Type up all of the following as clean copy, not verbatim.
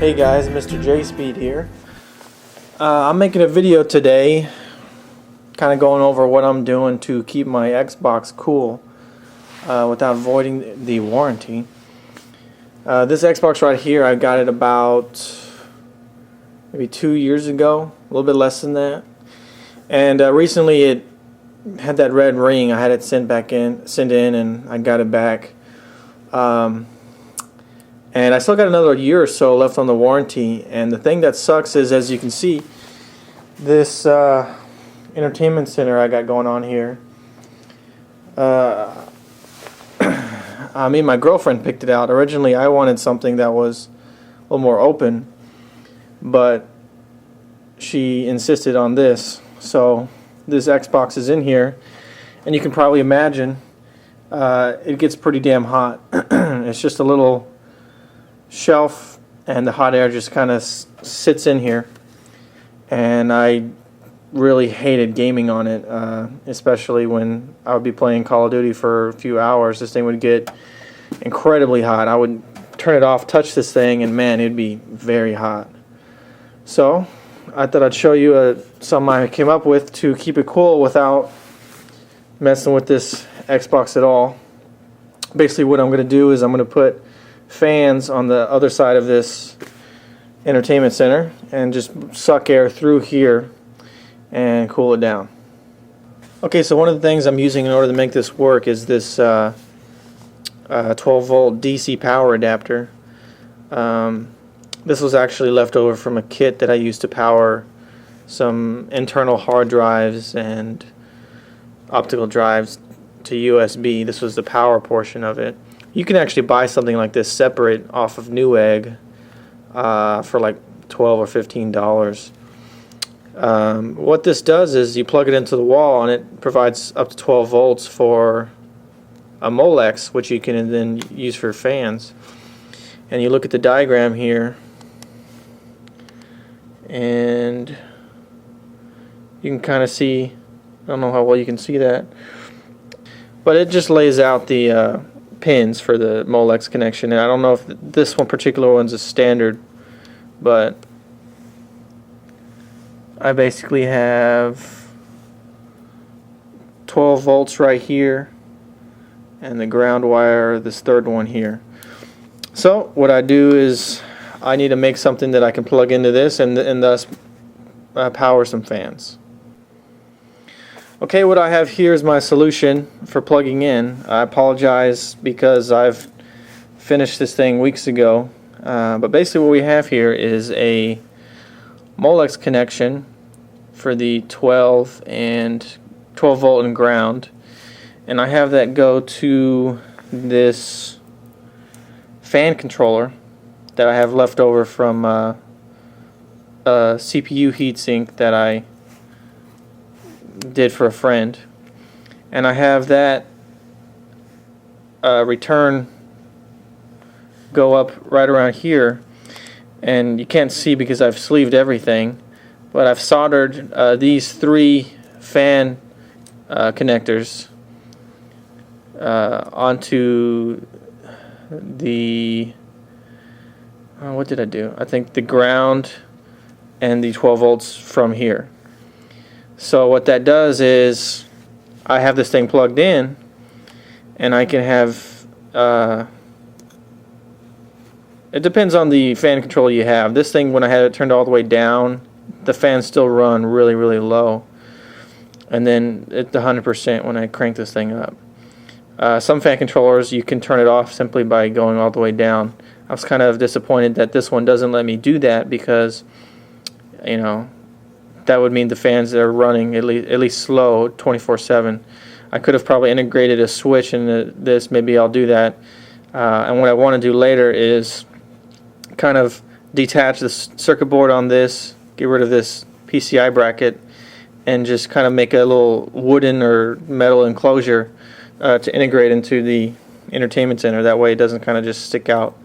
Hey guys, Mr. J Speed here. I'm making a video today kind of going over what I'm doing to keep my Xbox cool without voiding the warranty. This Xbox right here, I got it about maybe 2 years ago, a little bit less than that. And recently it had that red ring. I had it sent in and I got it back. And I still got another year or so left on the warranty. And the thing that sucks is, as you can see, this entertainment center I got going on here. I mean, my girlfriend picked it out. Originally, I wanted something that was a little more open, but she insisted on this. So this Xbox is in here, and you can probably imagine it gets pretty damn hot. It's just a little shelf, and the hot air just kind of sits in here, and I really hated gaming on it, especially when I would be playing Call of Duty for a few hours. This thing would get incredibly hot. I would turn it off, touch this thing, and man, it'd be very hot. So I thought I'd show you something I came up with to keep it cool without messing with this Xbox at all. Basically what I'm going to do is I'm going to put fans on the other side of this entertainment center and just suck air through here and cool it down. Okay, so one of the things I'm using in order to make this work is this 12 volt DC power adapter. This was actually left over from a kit that I used to power some internal hard drives and optical drives to USB. This was the power portion of it. You can actually buy something like this separate off of Newegg for like $12 or $15. What this does is you plug it into the wall and it provides up to 12 volts for a Molex, which you can then use for fans. And you look at the diagram here, and you can kind of see, I don't know how well you can see that, but it just lays out the pins for the Molex connection. And I don't know if this one particular one's a standard, but I basically have 12 volts right here and the ground wire, this third one here. So what I do is I need to make something that I can plug into this and thus power some fans. Okay, what I have here is my solution for plugging in. I apologize because I've finished this thing weeks ago, but basically what we have here is a Molex connection for the 12 volt and ground, and I have that go to this fan controller that I have left over from a CPU heatsink that I did for a friend, and I have that return go up right around here, and you can't see because I've sleeved everything, but I've soldered these three fan connectors onto the what did I do? I think the ground and the 12 volts from here. So what that does is I have this thing plugged in, and I can have it depends on the fan controller you have. This thing, when I had it turned all the way down, the fans still run really, really low, and then at the 100% when I crank this thing up. Some fan controllers you can turn it off simply by going all the way down. I was kind of disappointed that this one doesn't let me do that, because you know, that would mean the fans that are running at least slow 24/7. I could have probably integrated a switch into this. Maybe I'll do that. And what I want to do later is kind of detach the circuit board on this, get rid of this PCI bracket, and just kind of make a little wooden or metal enclosure to integrate into the entertainment center. That way it doesn't kind of just stick out.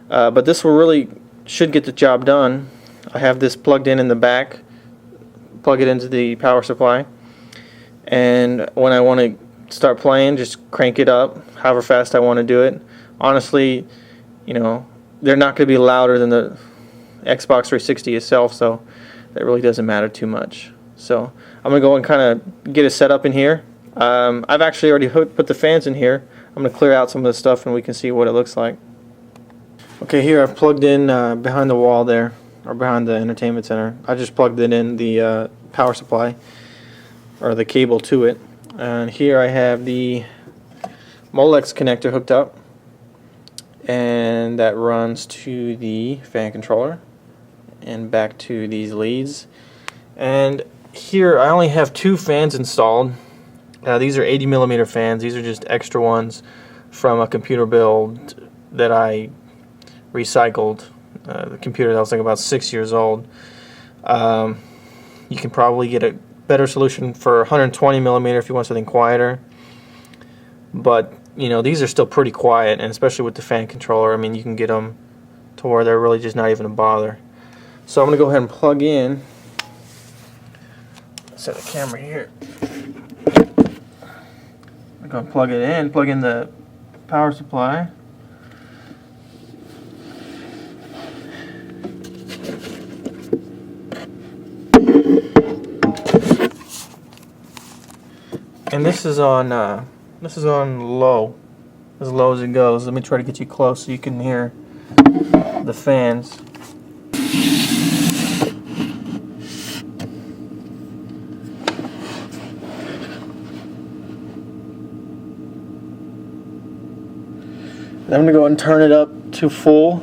But this will really should get the job done. I have this plugged in the back, plug it into the power supply, and when I want to start playing, just crank it up however fast I want to do it. Honestly, you know, they're not going to be louder than Xbox 360 itself, so that really doesn't matter too much. So I'm gonna go and kind of get it set up in here. I've actually already put the fans in here. I'm gonna clear out some of the stuff and we can see what it looks like. Okay, here I've plugged in behind the wall there, or behind the entertainment center. I just plugged it in the power supply, or the cable to it. And here I have the Molex connector hooked up, and that runs to the fan controller and back to these leads. And here I only have 2 fans installed. These are 80mm fans. These are just extra ones from a computer build that I recycled. The computer that was like about 6 years old. You can probably get a better solution for 120mm if you want something quieter. But you know, these are still pretty quiet, and especially with the fan controller, I mean, you can get them to where they're really just not even a bother. So I'm going to go ahead and plug in. Set the camera here. I'm going to plug it in, plug in the power supply. And this is on low, as low as it goes. Let me try to get you close so you can hear the fans. I'm going to go ahead and turn it up to full.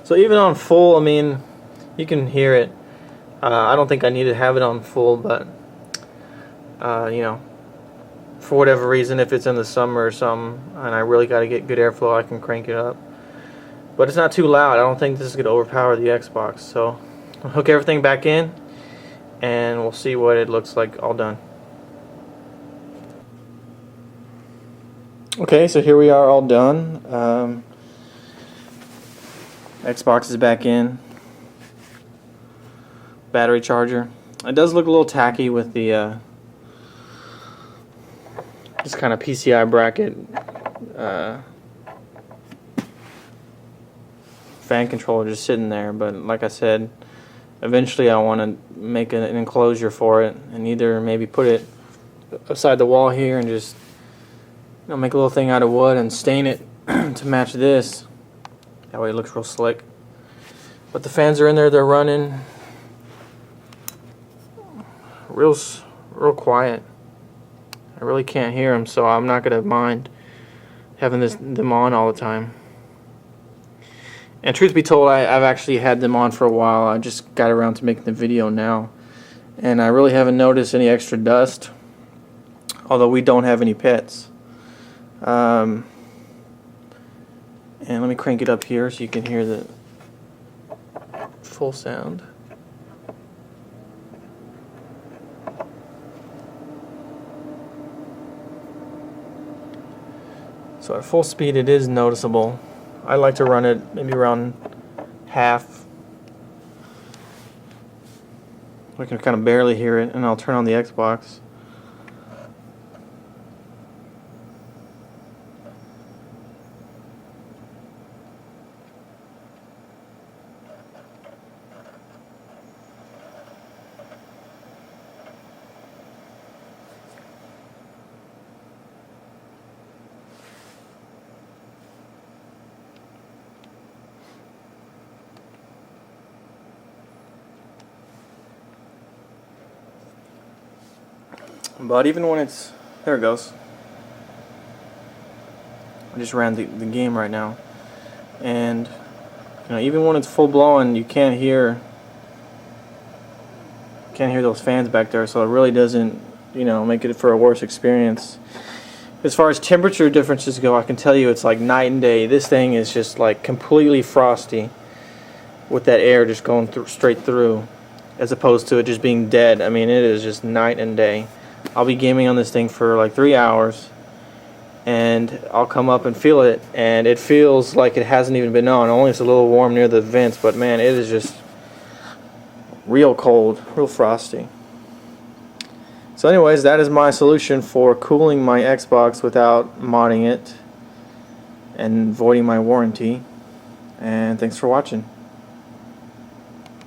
So even on full, I mean, you can hear it. I don't think I need to have it on full, but you know, for whatever reason, if it's in the summer or something, and I really got to get good airflow, I can crank it up. But it's not too loud. I don't think this is going to overpower the Xbox. So I'll hook everything back in, and we'll see what it looks like all done. Okay, so here we are all done. Xbox is back in. Battery charger. It does look a little tacky with the this kind of PCI bracket fan controller just sitting there, but like I said, eventually I want to make an enclosure for it, and either maybe put it beside the wall here and just, you know, make a little thing out of wood and stain it to match this. That way it looks real slick. But the fans are in there, they're running real quiet. I really can't hear them, so I'm not going to mind having them on all the time. And truth be told, I've actually had them on for a while. I just got around to making the video now, and I really haven't noticed any extra dust, although we don't have any pets. And let me crank it up here so you can hear the full sound. So at full speed it is noticeable. I like to run it maybe around half. I can kind of barely hear it, and I'll turn on the Xbox. But even when it's, there it goes. I just ran the game right now, and you know, even when it's full blown, you can't hear those fans back there. So it really doesn't, you know, make it for a worse experience. As far as temperature differences go, I can tell you it's like night and day. This thing is just like completely frosty, with that air just going straight through, as opposed to it just being dead. I mean, it is just night and day. I'll be gaming on this thing for like 3 hours, and I'll come up and feel it, and it feels like it hasn't even been on. Only it's a little warm near the vents, but man, it is just real cold, real frosty. So anyways, that is my solution for cooling my Xbox without modding it and voiding my warranty. And thanks for watching.